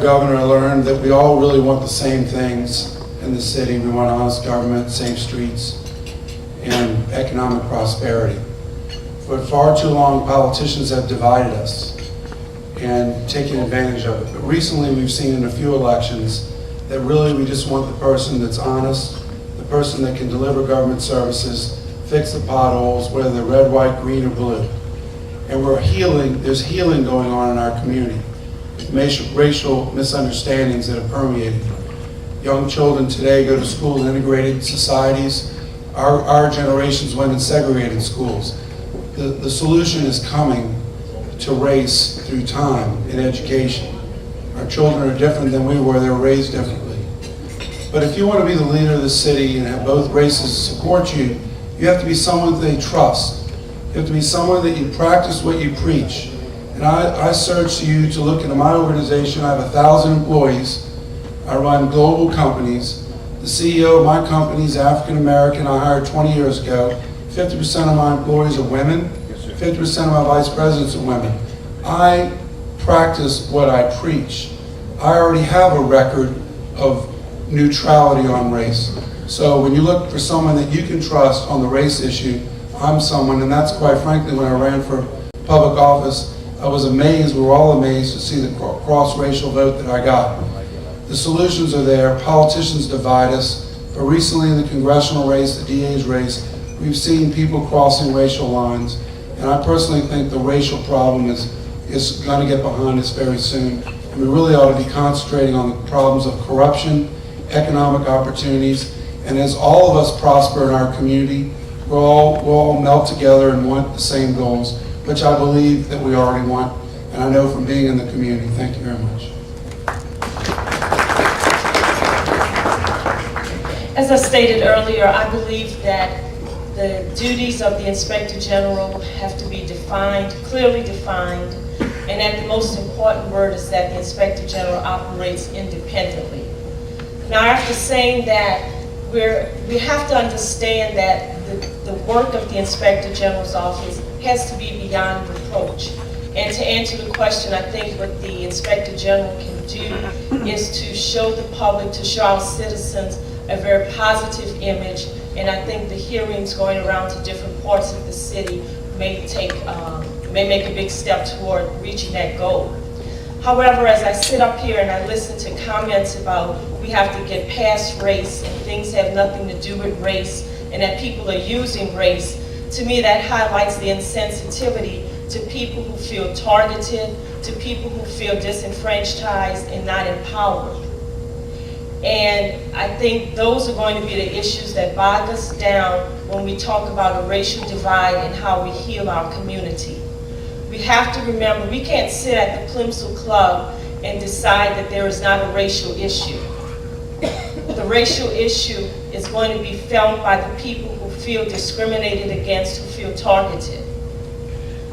governor, I learned that we all really want the same things in the city. We want honest government, safe streets, and economic prosperity. For far too long, politicians have divided us and taken advantage of it. But recently, we've seen in a few elections that really we just want the person that's honest, the person that can deliver government services, fix the potholes, whether they're red, white, green, or blue. And there's healing going on in our community. Racial misunderstandings that have permeated. Young children today go to school in integrated societies. Our generations went in segregated schools. The solution is coming to race through time in education. Our children are different than we were. They were raised differently. But if you want to be the leader of the city and have both races support you, you have to be someone that they trust. You have to be someone that you practice what you preach. And I search you to look into my organization. I have 1,000 employees. I run global companies. The CEO of my company is African American. I hired 20 years ago. 50% of my employees are women. 50% of my vice presidents are women. I practice what I preach. I already have a record of neutrality on race. So when you look for someone that you can trust on the race issue, I'm someone, and that's quite frankly when I ran for public office, I was amazed, we were all amazed to see the cross-racial vote that I got. The solutions are there, politicians divide us, but recently in the congressional race, the DA's race, we've seen people crossing racial lines, and I personally think the racial problem is going to get behind us very soon. And we really ought to be concentrating on the problems of corruption, economic opportunities, and as all of us prosper in our community, we'll all melt together and want the same goals, which I believe that we already want, and I know from being in the community. Thank you very much. As I stated earlier, I believe that the duties of the Inspector General have to be defined, clearly defined, and that the most important word is that the Inspector General operates independently. Now, after saying that, we have to understand that the work of the Inspector General's office has to be beyond reproach. And to answer the question, I think what the Inspector General can do is to show the public, to show our citizens a very positive image, and I think the hearings going around to different parts of the city may make a big step toward reaching that goal. However, as I sit up here and I listen to comments about we have to get past race and things have nothing to do with race and that people are using race, to me that highlights the insensitivity to people who feel targeted, to people who feel disenfranchised and not empowered. And I think those are going to be the issues that bog us down when we talk about a racial divide and how we heal our community. We have to remember, we can't sit at the Plimsoll Club and decide that there is not a racial issue. The racial issue is going to be felt by the people who feel discriminated against, who feel targeted.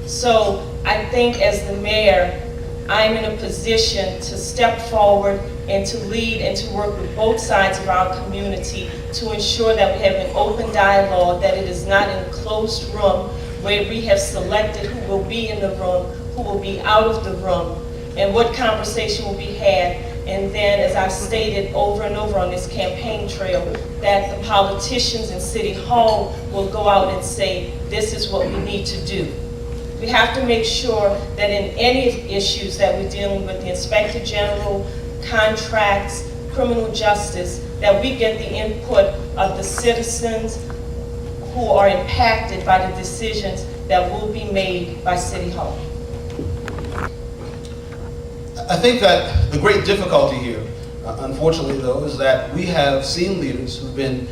So I think as the mayor, I'm in a position to step forward and to lead and to work with both sides of our community to ensure that we have an open dialogue, that it is not in a closed room where we have selected who will be in the room, who will be out of the room, and what conversation will be had. And then, as I've stated over and over on this campaign trail, that the politicians in City Hall will go out and say, this is what we need to do. We have to make sure that in any issues that we're dealing with, the Inspector General, contracts, criminal justice, that we get the input of the citizens who are impacted by the decisions that will be made by City Hall. I think that the great difficulty here, unfortunately though, is that we have seen leaders who've been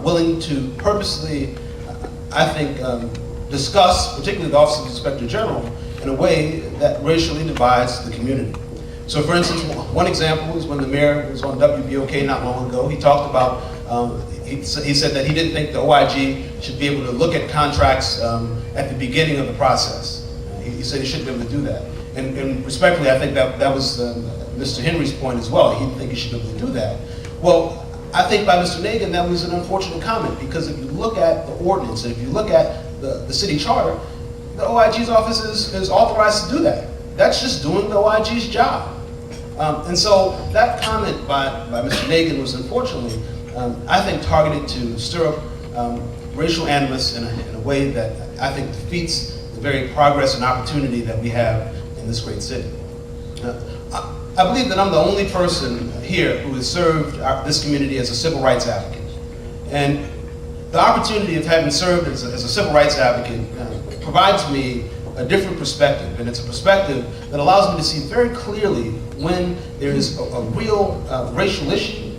willing to purposely, I think, discuss, particularly the Office of the Inspector General, in a way that racially divides the community. So for instance, one example is when the mayor was on WBOK not long ago, he talked about, he said that he didn't think the OIG should be able to look at contracts at the beginning of the process. He said he shouldn't be able to do that. And respectfully, I think that was Mr. Henry's point as well. He didn't think he should be able to do that. Well, I think by Mr. Nagin, that was an unfortunate comment, because if you look at the ordinance, and if you look at the city charter, the OIG's office is authorized to do that. That's just doing the OIG's job. And so that comment by Mr. Nagin was unfortunately, I think, targeted to stir up racial animus in a way that I think defeats the very progress and opportunity that we have in this great city. I believe that I'm the only person here who has served this community as a civil rights advocate. And the opportunity of having served as a civil rights advocate provides me a different perspective, and it's a perspective that allows me to see very clearly when there is a real racial issue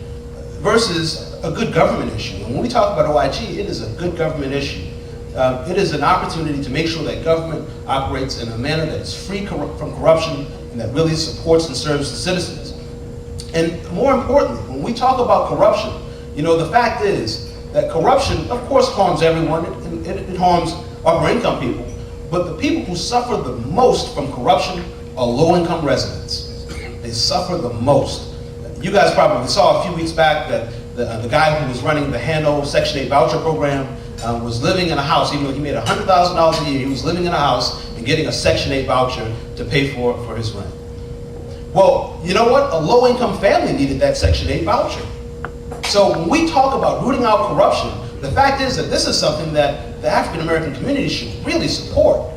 versus a good government issue. And when we talk about OIG, it is a good government issue. It is an opportunity to make sure that government operates in a manner that is free from corruption and that really supports and serves the citizens. And more importantly, when we talk about corruption, you know, the fact is that corruption, of course, harms everyone. It harms upper income people. But the people who suffer the most from corruption are low-income residents. They suffer the most. You guys probably saw a few weeks back that the guy who was running the Hano Section 8 voucher program was living in a house. Even though he made $100,000 a year, he was living in a house and getting a Section 8 voucher to pay for his rent. Well, you know what? A low-income family needed that Section 8 voucher. So when we talk about rooting out corruption, the fact is that this is something that the African American community should really support.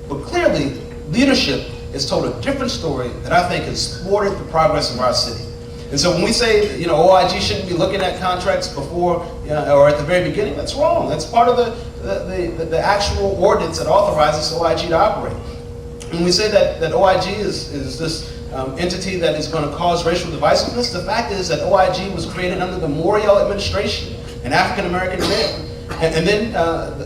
But clearly, leadership has told a different story that I think has thwarted the progress of our city. And so when we say that, you know, OIG shouldn't be looking at contracts before or at the very beginning, that's wrong. That's part of the actual ordinance that authorizes OIG to operate. When we say that OIG is this entity that is going to cause racial divisiveness, the fact is that OIG was created under the Mayoral administration, an African-American mayor. And then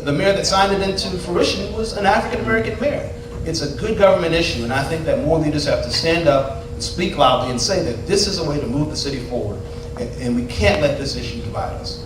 the mayor that signed it into fruition was an African-American mayor. It's a good government issue, and I think that more leaders have to stand up and speak loudly and say that this is a way to move the city forward, and we can't let this issue divide us.